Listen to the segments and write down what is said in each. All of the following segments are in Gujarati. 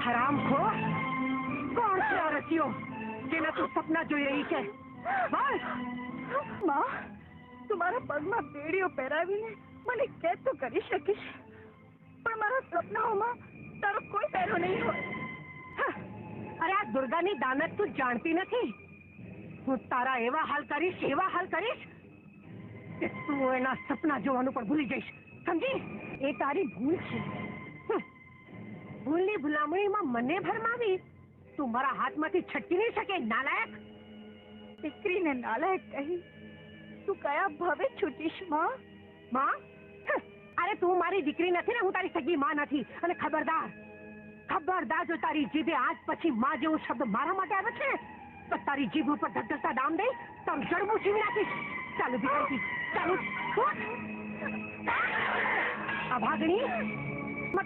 હરામખોર, કોણ છે આ રસીઓ જેના તું સપના જોઈ રહી છે? બોલ. માં, તું મારા પગમાં બેડીઓ પહેરાવીને મને કેદ તો કરી શકીશ, પણ મારા સપનાઓમાં તારો કોઈ પહેરો નહીં હોય. અરે આ દુર્ગાની દાનત તું જાણતી નથી. હું તારા એવા હાલ કરીશ કે તું એના સપના જોવાનું પણ ભૂલી જઈશ, સમજી? એ તારી ભૂલ છે. ભૂલની ભૂલામણીમાં મને ભરમાવી તું મારા હાથમાંથી છટકી નહીં શકે, નાલાયક. દીકરીને નાલાયક કહી તું કયા ભાવે છૂટીશ માં? માં? અરે તું મારી દીકરી નથી ને, હું તારી સગી માં નથી. અને ખબરદાર જો તારી જીભે આજ પછી માં જેવો શબ્દ મારા માટે આવે છે તો તારી જીભ ઉપર ધગધગતા દામ દઈ તારું જડમું છીવી નાખીશ. ચાલુ દીકરી, ચાલુ. અભાગણી,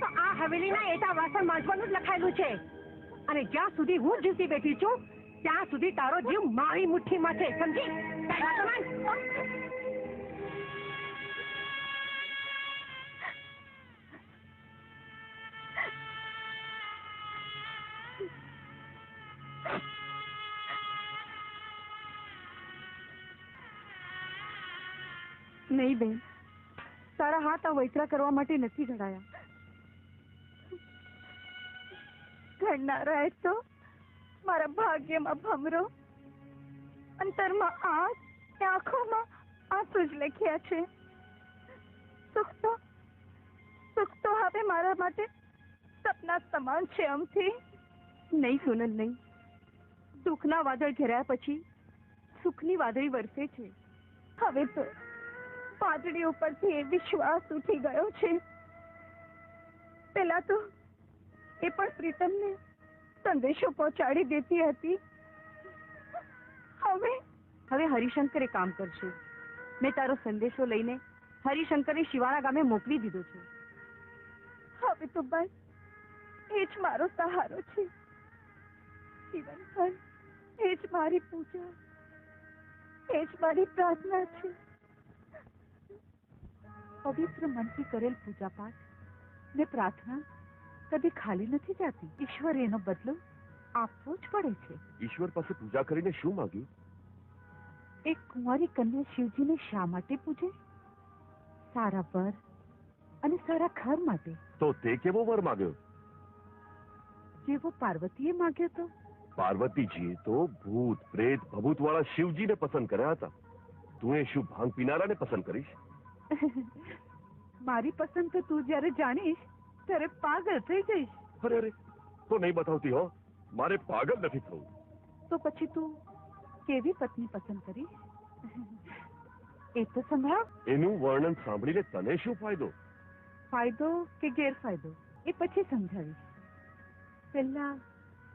તો આ હવેલીના એટા વાસણ માંજવાનું જ લખાયેલું છે, અને જ્યાં સુધી હું જીવતી બેઠી છું ત્યાં સુધી તારો જીવ મારી મુઠ્ઠીમાં છે, સમજી? નહીં બેન, તારા હાથ આ વૈતરા કરવા માટે નથી ઘડાયા. ઘડનારાએ તો મારા ભાગ્યમાં ભમરો, અંતરમાં આગ, આંખોમાં આંસુ જ લખ્યા છે. સુખ તો હવે મારા માટે સપના સમાન છે. અમથી નહીં સોનલ, નહીં. દુઃખના વાદળ ઘેરાયા પછી સુખની વાદળી વરસે છે. હવે તો પાટડી ઉપરથી એ વિશ્વાસ ઉઠી ગયો છે. પેલા તો એ પણ પ્રીતમને સંદેશો પહોંચાડી દેતી હતી. હવે હરિશંકર એ કામ કરશે. મેં તારો સંદેશો લઈને હરિશંકરને શિવાના ગામે મોકલી દીધો છે. હવે તો બસ એ જ મારો સહારો છે. જીવનભર એ જ મારી પૂજા, એ જ મારી પ્રાર્થના છે. પવિત્ર મનથી કરેલ પૂજા પાઠ ને પ્રાર્થના કદી ખાલી નથી જતી. ઈશ્વર એનો બદલો આપવો જ પડે છે. ઈશ્વર પાસે પૂજા કરીને શું માંગ્યું? એક કુંવારી કન્યા શિવજીને શા માટે પૂજે? સારા વર અને સારા ઘર માટે. તો તે કેવો વર માંગ્યો? જેવો પાર્વતીએ માંગ્યો તો. પાર્વતીજીએ તો ભૂત પ્રેત ભભૂત વાળા શિવજીને પસંદ કર્યા હતા. તું એ શું ભાંગ પીનારાને પસંદ કરીશ? મારી પસંદ તો તું જયારે જાણીશ ત્યારે પાગલ થઈ જઈશ. અરે તો નહીં બતાવતી હો, મારે પાગલ નથી થવું. તો પછી તું કેવી પત્ની પસંદ કરીશ એ તો સંભળાવ. એનું વર્ણન સાંભળીને તને શું ફાયદો? ફાયદો કે ગેરફાયદો એ પછી સમજાવીશ. પહેલા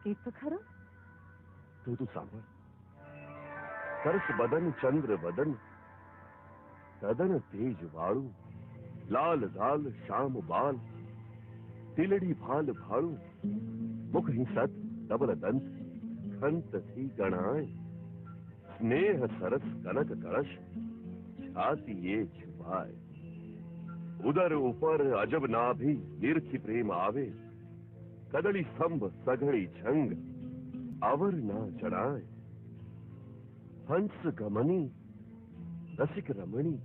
એ તો ખરો. તું સાંભળ. સરસ બદન ચંદ્ર વદન, સદન તેજ વાળું, લાલ લાલ શ્યામ બાલ, તિલડી ભાલ ભાળું, મુખ હિંસત ડબલ દંત, ખંત થી ગણાય, સ્નેહ સરસ કનક કળશ, છાતીએ છુપાય, ઉદર ઉપર અજબ નાભી નિરખી પ્રેમ આવે, કદળી સ્તંભ સઘળી છંગ અવર ના ચડાય, હંસ ગમની રસિક રમણી,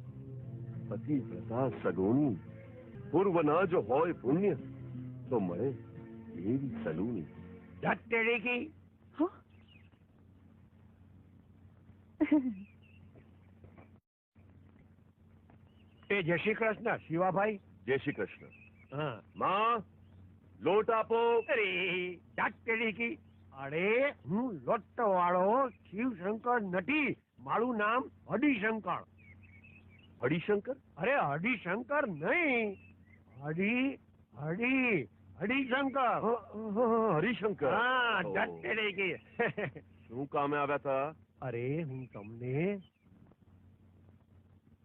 પતિવ્રતા સગુણી, પૂર્વના જો હોય પુણ્ય તો મળે એવી સલૂની. જય શ્રી કૃષ્ણ શિવાભાઈ. જય શ્રી કૃષ્ણ. હા માં, લોટ આપો. અરે હું લોટ વાળો શિવશંકર નથી. મારું નામ હરિશંકર. હરિશંકર? અરે હરિશંકર નહીં, હરિશંકર. હરિશંકર. હા ઓહ. જટ શું કામે આવ્યા હતા? અરે હું તમને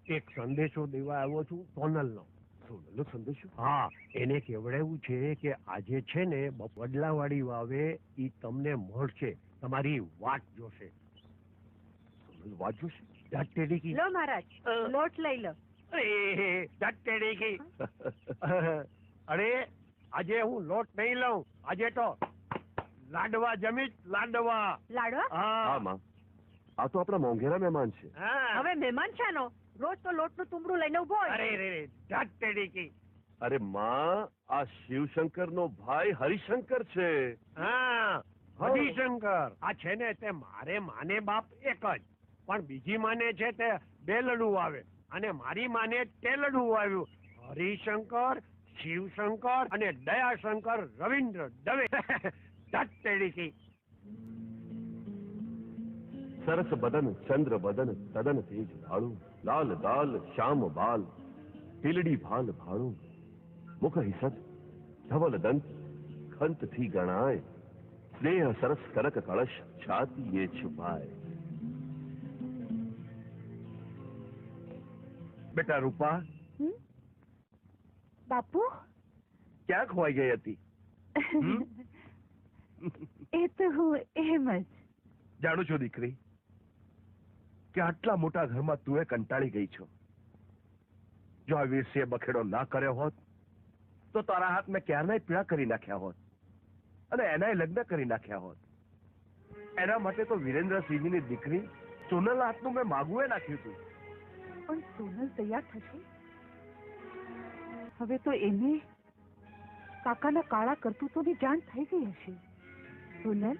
એક સંદેશો દેવા આવ્યો છું સોનલનો. સોનલનો સંદેશો? હા, એને કહેવડાવ્યું છે કે આજે છે ને બદલાવાળી વાવે ઈ તમને મળશે, તમારી વાટ જોશે. સોનલ વાત જોશે? ધટેડીકી. લો મહારાજ, લોટ લઈ લો. અરે ધટેડીકી. અરે આજે હું લોટ નહીં લઉં, આજે તો લાડવા જમીશ, લાડવા. લાડવા? હા હા. માં, આ તો આપણા મોંઘેરા મહેમાન છે. હા. હવે મહેમાન છે નો, રોજ તો લોટનું તુંબડું લઈને ઉભો હોય. અરે રે ધટેડીકી. અરે માં, આ શિવશંકરનો ભાઈ હરિશંકર છે. હા, હરિશંકર. આ છે ને તે મારે માને બાપ એક જ, પણ બીજી માને છે તે બે લડુ આવે, અને મારી માને તેલડું આવ્યું. હરિશંકર, શિવશંકર અને દયાશંકર રવિન્દ્ર દવે. ધટેડીકી. સરસ બદન ચંદ્ર બદન સદન તેજ ધાળું, લાલ ગાલ શ્યામ બાલ, ટીલડી ભાલ ભાળું, મુખ હિસત ધવલ દંત ખંત થી ગણાય, સ્નેહ સરસ કનક કળશ છાતી એ છુપાય. બેટા રૂપા, હમ? બાપુ? ક્યાં ખોવાઈ ગઈ હતી? એ તો હું એમ જ. જાણું છું દીકરી કે આટલા મોટા ઘરમાં તું એ કંટાળી ગઈ છો. જો આ વીરસિંહે બખેડો ના કર્યો હોત તો તારા હાથ મેં ક્યારનાય પીળા કરી નાખ્યા હોત અને એનાય લગ્ન કરી નાખ્યા હોત. એના માટે તો વિરેન્દ્રસિંહની દીકરી સોનલના હાથનું મેં માગુએ નાખ્યું હતું. પણ સોનલ તૈયાર થશે? હવે તો એને કાકાના કાળા કરતૂતોની જાણ થઈ ગઈ હશે. સોનલ,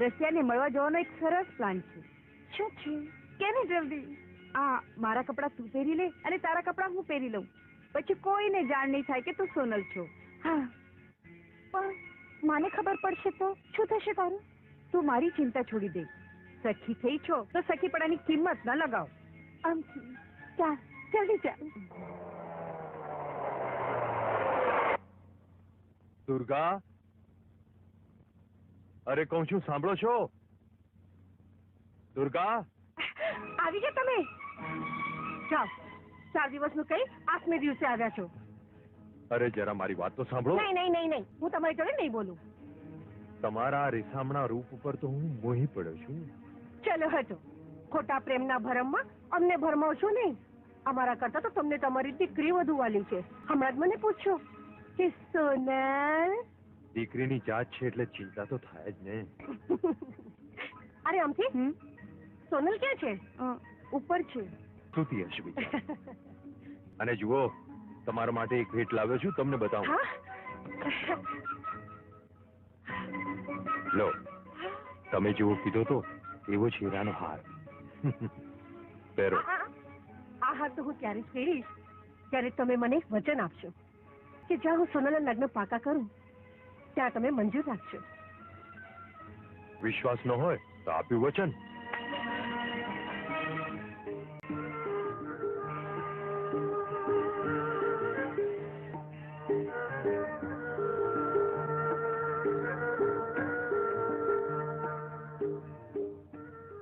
રશિયાને મળવા જવાનો એક સરસ પ્લાન છે. શું છે? કેને જલ્દી? આ મારા કપડાં તું પહેરી લે અને તારા કપડાં હું પહેરી લઉં, પછી કોઈને જાણ નહીં થાય કે તું સોનલ છો. હા, પણ માને ખબર પડશે તો શું થશે તારું? તું મારી ચિંતા છોડી દે. સખી થઈ છો તો સખીપણાની કિંમત ન લગાવ. આમ ચાલ, જલ્દી ચાલ. દુર્ગા, અરે કહું છું સાંભળો છો? દુર્ગા, આવી ગયા તમે? જાઓ, 4 દિવસનું કઈ 8મે દિવસે આવ્યા છો. અરે જરા મારી વાત તો સાંભળો. નહીં નહીં નહીં નહીં, હું તમારી જોડે નહીં બોલું. તમારા રેસામણા રૂપ ઉપર તો હું મોહી પડ્યો છું. ચલો હટો, ખોટા પ્રેમના ભરમમાં અમને ભરમાવશો નહીં. અમારા કરતા તો તમને તમારી દીકરી વધુ વાલી છે. હમણાં જ મને પૂછો કે સોનલ. દીકરીની જાત છે એટલે ચિંતા તો થાય જ ને. અરે આમથી સોનલ ક્યાં છે? ઉપર છે. સુતી હશે બીજા. અને જુઓ, તમારા માટે એક ભેટ લાવ્યો છું, તમને બતાવું. હા? લો, તમે જેવો કીધો તો એવો જ હીરાનો હાર. પહેરો. આ હાર તો હું ત્યારે જ પહેરીશ ત્યારે તમે મને એક વચન આપશો કે જ્યાં હું સોનલના લગ્ન પાકા કરું ત્યાં તમે મંજૂર રાખશો. વિશ્વાસ ન હોય તો આપ્યું વચન.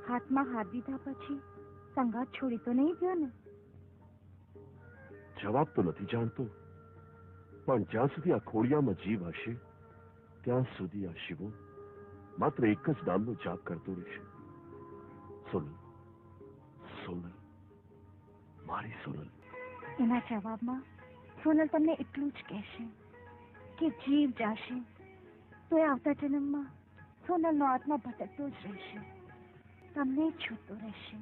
હાથમાં હાથ દીધા પછી સંગાત છોડી તો નહીં ગયો ને? જવાબ તો નથી જાણતો, પણ જ્યાં સુધી આ ખોડિયામાં જીવ હશે ત્યાં સુધી આ શિવો માત્ર એક જ નામનો જાપ કરતો રહેશે. સોનલ, સોનલ, મારી સોનલ. એના જવાબમાં સોનલ તમને એટલું જ કહેશે કે જીવ જાશે તો એ આવતા જન્મમાં સોનલનો આત્મા ભટકતો જ રહેશે, તમને છૂટતો રહેશે.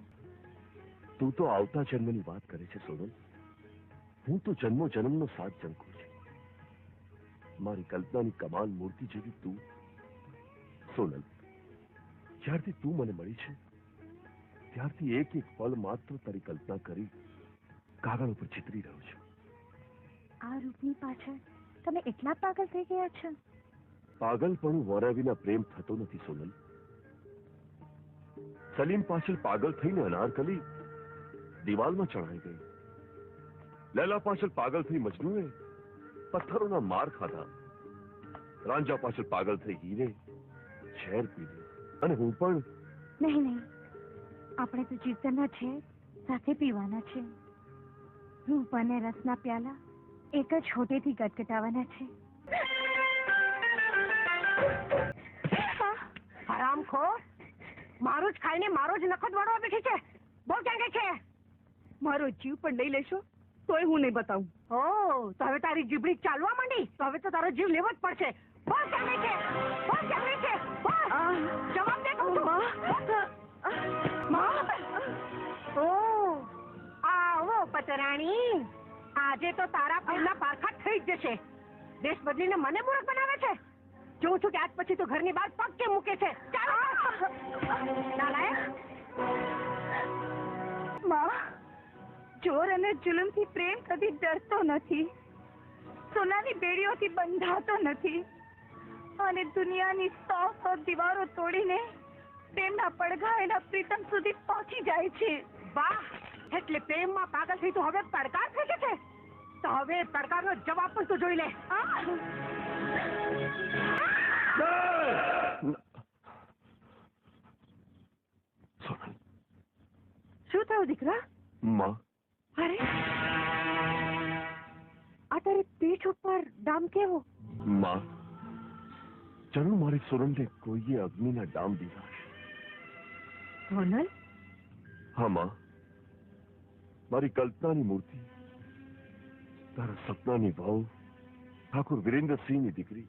તું તો આવતા જન્મની વાત કરે છે સોનલ. હું તો જન્મો જન્મનો સાથ જંખું છું. મારી કલ્પનાની કમાલ મૂર્તિ જેવી તું. સોનલ, જ્યારથી તું મને મળી છે ત્યારથી એક એક પલ માત્ર તારી કલ્પના કરી કાગળ ઉપર ચિતરી રહ્યો છું. આ રૂપની પાછળ તમે એટલા પાગલ થઈ ગયા છો? પાગલપણું વરા વિના પ્રેમ થતો નથી સોનલ. સલીમ પાછળ પાગલ થઈને અનારકલી દિવાલમાં ચણાઈ ગઈ. લૈલા પાછળ પાગલ થઈ મજનુએ પથ્થરોના માર ખાધા. રાંઝા પાછળ પાગલ થઈ હીરે ઝેર પીધું. અને હું પણ. નહીં નહીં, આપણે તો જીવતાના છે સાથે પીવાના છે. રૂપ અને રસના પ્યાલા એક જ હોટેથી કટકટાવાના છે. હરામખોર, મારું જ ખાઈને મારો જ નખો દોડવા બેઠી છે. બોલ ક્યાં ગઈ છે? મારો જીવ પણ લઈ લેશો તોય હું નહીં બતાવું. ઓ, તો હવે તારી જીભડી ચાલવા માંડી, તો હવે તો તારો જીવ લેવો જ પડશે. બોલ ક્યાં ગઈ છે? બોલ ક્યાં ગઈ છે? બોલ, જવાબ દે કહું છું. માં? ઓ, આવો પતરાણી, આજે તો તારા પહેલા પારખા થઈ જ જશે. દેશ બદલીને મને મૂર્ખ બનાવે છે. જોઉં છું કે આજ પછી તો ઘરની બહાર પગ કેમ મૂકે છે. ચાલો નાલાયક. માં, ચોર અને જુલમથી પ્રેમ કદી ડરતો નથી, સોનાની બેડીઓથી બંધાતો નથી, અને દુનિયાની 100 દીવારો તોડીને પ્રેમના પડઘા એના પ્રીતમ સુધી પહોંચી જાય છે. વાહ, એટલે પ્રેમમાં પાગલ થઈ તું હવે પડકાર ફેંકે છે. તો હવે પડકારનો જવાબ પણ તું જોઈ લે. સોનલ, શું થયું દીકરા? માં, અરે, આ તારી પીઠ ઉપર ડામ કેવો? માં, જરૂર મારી સોનલને કોઈએ અગ્નિના ડામ દીધા છે. સોનલ? હા માં, મારી કલ્પનાની મૂર્તિ, તારા સપનાની વહુ ઠાકુર વિરેન્દ્રસિંહની દીકરી,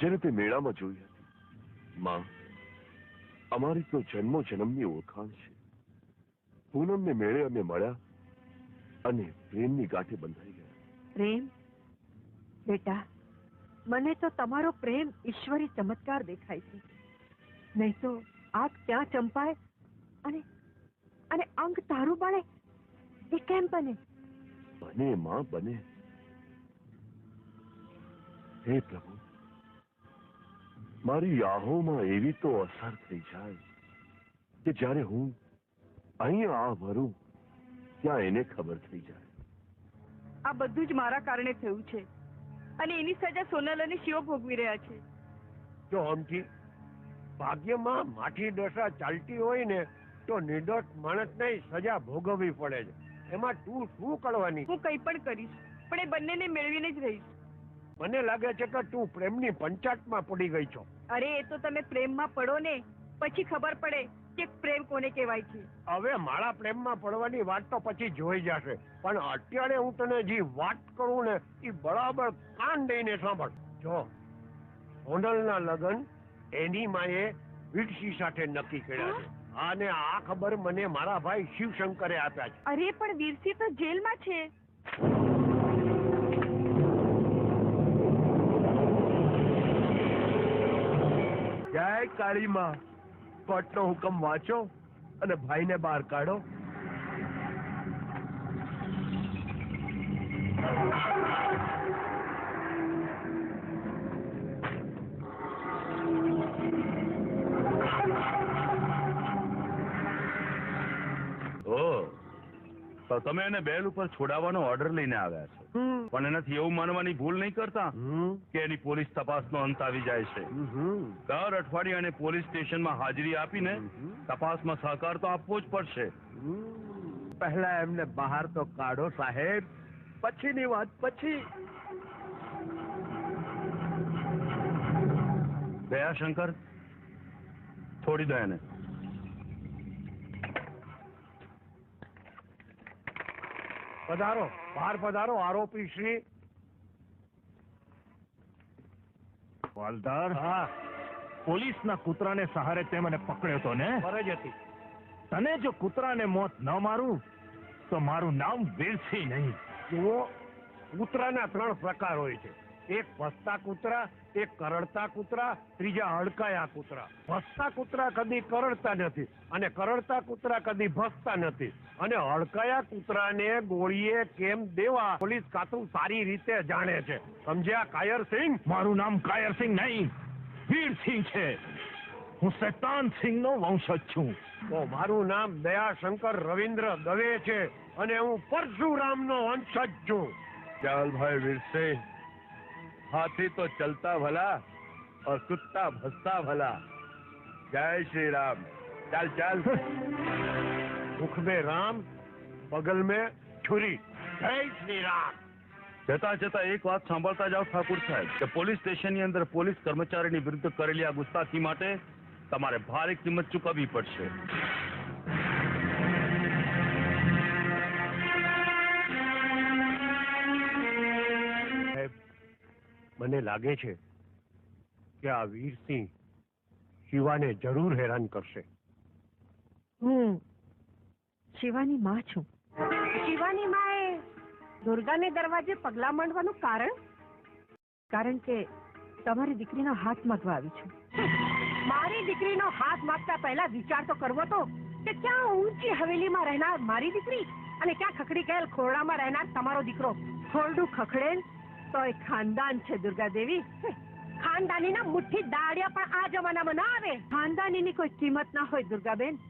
જેને તે મેળામાં જોઈ હતી. માં, અમારી તો જન્મો જન્મની ઓળખાણ છે. પૂનમને મેળે અમે મળ્યા અને પ્રેમની ગાંઠે બંધાઈ ગયા. પ્રેમ? બેટા, મને તો તમારો પ્રેમ ઈશ્વરી ચમત્કાર દેખાય છે. નહીં તો આગ ક્યાં ચંપાય અને અને અંગ તારું બળે એ કેમ બને? બને માં, બને. હે પ્રભુ, મારી આહોમાં એવી તો અસર થઈ જાય કે જ્યારે હું અહીં આ ભરું ત્યાં એને ખબર થઈ જાય. આ બધું જ મારા કારણે થયું છે, અને એની સજા સોનલ અને શિવ ભોગવી રહ્યા છે. જો અમથી ભાગ્યમાં માઠી દશા ચાલતી હોય ને તો નિર્દોષ માણસને સજા ભોગવવી પડે છે. એમાં તું શું કરવાની? હું કંઈ પણ કરીશ, પણ એ બંનેને મેળવીને જ રહીશ. મને લાગે છે કે તું પ્રેમની પંચાયતમાં પડી ગઈ છો. અરે, એ તો તમે પ્રેમમાં પડો ને પછી ખબર પડે કે પ્રેમ કોને કહેવાય છે. હવે મારા પ્રેમમાં પડવાની વાત તો પછી જોઈ જશે, પણ અત્યારે હું તને જે વાત કરું ને એ બરાબર કાન દઈને સાંભળ. જો સોનલના લગ્ન એની માએ વીરસિંહ સાથે નક્કી કર્યા છે, અને આ ખબર મને મારા ભાઈ શિવશંકરે આપ્યા છે. અરે, પણ વીરસિંહ તો જેલમાં છે. જય કાળી માં, કોર્ટનો હુકમ વાંચો અને ભાઈને બહાર કાઢો. તો તમે એને બેલ ઉપર છોડાવવાનો ઓર્ડર લઈને આવ્યા છો, પણ એનાથી એવું માનવાની ભૂલ નહીં કરતા કે એની પોલીસ તપાસનો અંત આવી જાય છે. દર અઠવાડિયે એને પોલીસ સ્ટેશનમાં હાજરી આપીને તપાસમાં સહકાર તો આપવો જ પડશે. પહેલા એમને બહાર તો કાઢો સાહેબ, પછીની વાત પછી. દયાશંકર, છોડી દો એને. પધારો, બહાર પધારો આરોપી શ્રી. વાલદાર, હા, પોલીસના કૂતરાને સહારે તે મને પકડ્યો તો ને? ફરજ હતી. તને જો કૂતરાને મોત ન મારું તો મારું નામ વીરસિંહ નહીં. જુઓ, કૂતરાના 3 પ્રકાર હોય છે. એક ભસતા કૂતરા, એક કરડતા કૂતરા, ત્રીજા હડકાયા કૂતરા. ભસતા કૂતરા કદી કરડતા નથી અને કરડતા કૂતરા કદી ભસતા નથી, અને હડકાયા કૂતરાને ગોળીએ કેમ દેવા પોલીસ ખાતું સારી રીતે જાણે છે. સમજ્યા કાયરસિંહ? મારું નામ કાયરસિંહ નહીં, વીરસિંહ છે. હું શૈતાનસિંહનો વંશજ છું. તો મારું નામ દયાશંકર રવિન્દ્ર દવે છે અને હું પરશુરામનો વંશજ છું. ચાલ ભાઈ વીરસિંહ, हाथी तो चलता भला और कुत्ता भसता भला. जय श्री राम. चल चल. मुख में राम, बगल में छुरी. जय श्री राम. જતા જતા એક વાત સાંભળતા જાઓ ઠાકુર સાહેબ કે પોલીસ સ્ટેશનની અંદર પોલીસ કર્મચારીની વિરુદ્ધ કરેલી આ ગુસ્તાખી માટે તમારે ભારે કિંમત ચૂકવવી પડશે. મને લાગે છે કે આ વીરસિંહ શિવાને જરૂર હેરાન કરશે. હું શિવાની માં છું. શિવાની માએ દુર્ગાને દરવાજે પગલા માંડવાનું કારણ કે તમારી દીકરીનો હાથ માંગવા આવી છું. મારી દીકરીનો હાથ માંગતા પહેલા વિચાર તો કરવો તો કે ક્યાં ઊંચી હવેલીમાં રહેનાર મારી દીકરી અને ક્યાં ખખડી ગયેલ ખોરડામાં રહેનાર તમારો દીકરો. ખોરડું ખખડે તો એ ખાનદાન છે દુર્ગા દેવી. ખાનદાનીના મુઠ્ઠી દાડિયા પણ આ જમાનામાં ના આવે. ખાનદાનીની કોઈ કિંમત ના હોય દુર્ગાબેન.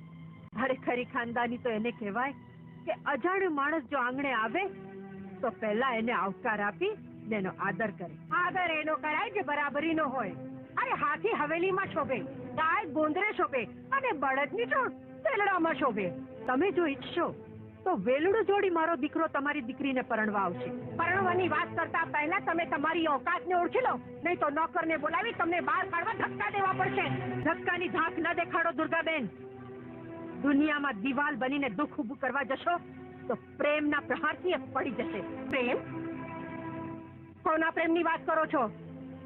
ખરેખરી ખાનદાની તો એને કહેવાય કે અજાણ્યો માણસ જો આંગણે આવે તો પહેલા એને આવકાર આપી ને એનો આદર કરે. આદર એનો કરાય જે બરાબરીનો હોય. અરે હાથી હવેલીમાં શોભે, ગાય ગોંદરે શોભે અને બળદની જોડ વેલડામાં શોભે. તમે જો ઈચ્છશો તો વેલડું જોડી મારો દીકરો તમારી દીકરીને પરણવા આવશે. પરણવાની વાત કરતા પહેલા તમે તમારી ઓકાતને ઓળખી લો, નહીં તો નોકરને બોલાવી તમને બહાર કાઢવા ધક્કા દેવા પડશે. ધક્કાની ધાક ન દેખાડો દુર્ગાબેન. દુનિયામાં દિવાલ બનીને દુઃખ ઊભું કરવા જશો તો પ્રેમના પ્રહારથી પડી જશે. પ્રેમ? કોના પ્રેમની વાત કરો છો?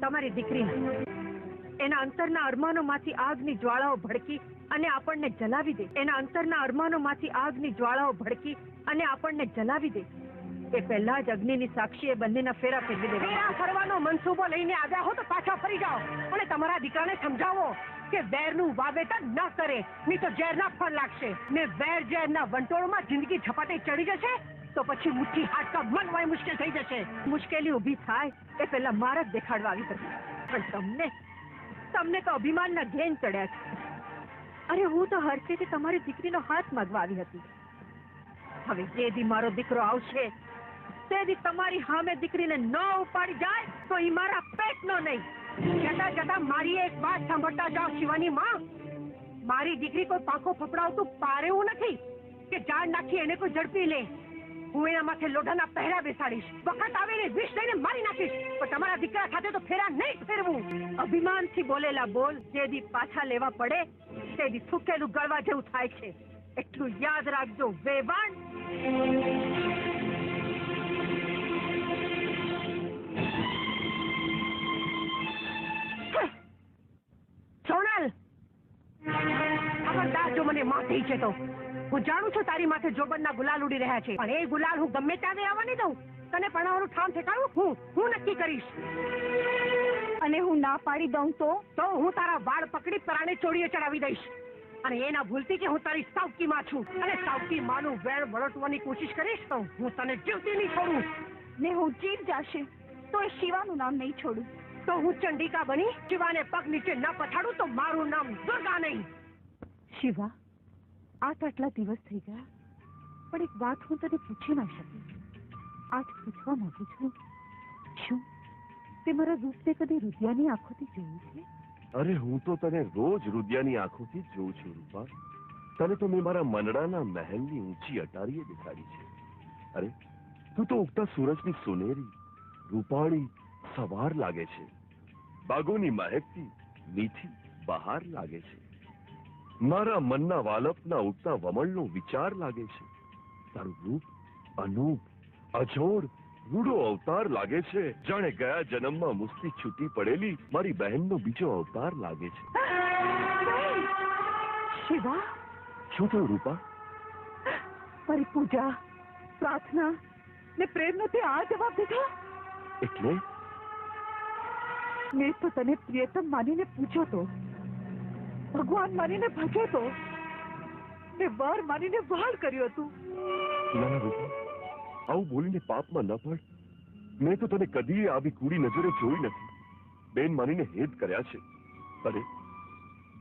તમારી દીકરીના. એના અંતરના અરમાનોમાંથી આગની જ્વાળાઓ ભડકી અને આપણને જલાવી દે. એના અંતરના અરમાનોમાંથી આગની જ્વાળાઓ ભડકી અને આપણને જલાવી દે એ પહેલા જ અગ્નિની સાક્ષી એ બંનેના ફેરા ફેરવી દે. ફેરા ફરવાનો મનસૂબો લઈને આવ્યા હો તો પાછા ફરી જાઓ અને તમારા દીકરાને સમજાવો કે વેરનું વાવેતર ન કરે, નહીં તો ઝેરના ફળ લાગશે. ને વેર ઝેરના વંટોળમાં જિંદગી ઝપાટે ચડી જશે તો પછી મુઠ્ઠી હાડકા મનવાય મુશ્કેલ થઈ જશે. મુશ્કેલી ઊભી થાય એ પહેલા મારા જ દેખાડવા આવી પડશે. પણ તમને તો અભિમાનના ઘેન ચડ્યા છે. અરે હું તો હરખેથી તમારી દીકરીનો હાથ માંગવા આવી હતી. હવે જે દી મારો દીકરો આવશે તે દી તમારી સામે દીકરીને ન ઉપાડી જાય તો એ મારા પેટનો નહીં. જતા જતા મારી એક વાત સાંભળતા જાઓ શિવાની માં. મારી દીકરી કોઈ પાંખો ફફડાવતું પારેવું નથી કે જાણ નાખી એને કોઈ ઝડપી લે. હું એના માથે લોઢાના પહેરા બેસાડીશ. વખત આવીને વિષ લઈને મારી નાખીશ. પણ તમારા દીકરા સાથે તો ફેરા નહીં ફેરવું. અભિમાનથી બોલેલા બોલ જે દી પાછા લેવા પડે તે દી થૂકેલું ગળવા જેવું થાય છે. એટલું યાદ રાખજો વેવાણ. સોનલ, ખબરદાર જો મને માથી છે તો. હું જાણું છું તારી માથે જોબનના ગુલાલ ઉડી રહ્યા છે, પણ એ ગુલાલ હું ગમે ત્યાં આવવા નહીં દઉં. તને પરણાવવાનું ઠામ ઠેકાણું હું નક્કી કરીશ. અને હું ના પાડી દઉં તો હું તારા વાળ પકડી પરાણે ચોરીએ ચડાવી દઈશ. અને એ ના ભૂલતી કે હું તારી સાવકી માં છું અને સાવકી માનું વેણ વળટવાની કોશિશ કરીશ તો હું તને જીવતી નહીં છોડું. ને હું જીવ જાશે તો એ શિવાનું નામ નહીં છોડું. તો હું ચંડિકા બની શિવાને પગ નીચે ન પછાડું તો મારું નામ દુર્ગા નહીં. શિવા, આટલા દિવસ થઈ ગયા પણ એક વાત હું તને પૂછી ના શકી. આજ પૂછવા માંગુ છું, શું તે મારા રૂપને કદી રુદિયાની આંખોથી જોયું છે? અરે હું તો તને રોજ રુદિયાની આંખોથી જ જોઉં છું રૂપા. તને તો મેં મારા મનડાના મહેલની ઊંચી અટારીએ દેખાડી છે. અરે તું તો ઉગતા સૂરજની સોનેરી રૂપાળી સવાર લાગે છે. બાગોની મહેકથી મીઠી બહાર લાગે છે. મારા મનના વાલપના ઉગતા વમળનો વિચાર લાગે છે. તારું રૂપ અનૂપ અજોડ રૂડો અવતાર લાગે છે. જાણે ગયા જન્મમાં મુસ્તી છૂટી પડેલી મારી બહેનનો બીજો અવતાર લાગે છે. શિવા, શું થયું રૂપા? મારી પૂજા, પ્રાર્થના ને પ્રેમનો તે આ જવાબ દીધો? એટલે મેં તો તને પ્રિયતમ માનીને પૂછ્યો તો, ભગવાન માનીને ભજ્યો તો, ને વર માનીને વહાલ કર્યું હતું. ના ના રૂપા, આવું બોલીને પાપમાં ન પડ. મેં તો તને કદી આવી કૂડી નજરે જોઈ નથી. બેન માનીને હેત કર્યા છે. અરે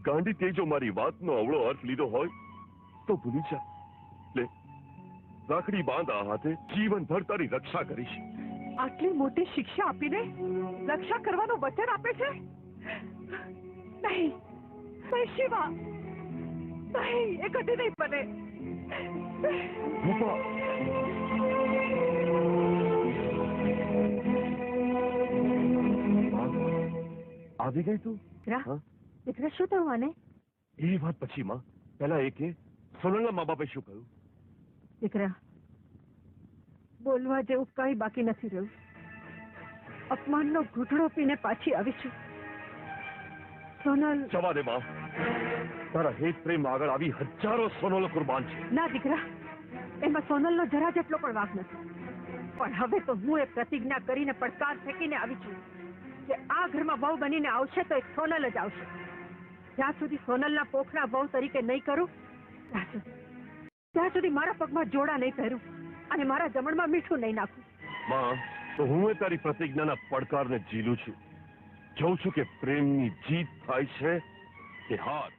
ગાંડી તે જો મારી વાતનો અવળો અર્થ લીધો હોય તો ભૂલી જા. લે રાખડી બાંધ આ હાથે. જીવનભર તારી રક્ષા કરીશ. આટલી મોટી શિક્ષા આપીને રક્ષા કરવાનું વચન આપે છે? નહીં નહીં શિવા, નહીં, એ કદી નહીં બને. રૂપા આવી ગઈ તું દીકરા હા? દીકરા શું થયું આને એ વાત પછી માં પહેલા એ કે સોનલના મા બાપે શું કહ્યું? દીકરા બોલવા જેવું કઈ બાકી નથી રહ્યું. અપમાનનો ઘૂંટડો પીને પાછી આવીશું. સોનલ જવા દે માં. તારા હેત પ્રેમ આગળ આવી હજારો સોનલ કુરબાન છે. ના દીકરા, એમાં સોનલનો જરા જેટલો પણ વાંક નથી. પણ હવે તો હું એ પ્રતિજ્ઞા કરીને પડકાર ફેંકીને આવી છું કે આ ઘરમાં વહુ બનીને આવશે તો એક સોનલ જ આવશે. જ્યાં સુધી સોનલના પોખના વહુ તરીકે નહીં કરું ત્યાં સુધી મારા પગમાં જોડા નહીં પહેરું અને મારા જમણમાં મીઠું નહીં નાખું. માં તો હું એ તારી પ્રતિજ્ઞાના પડકારને ઝીલું છું. જોઉં છું કે પ્રેમની જીત થાય છે કે હાર.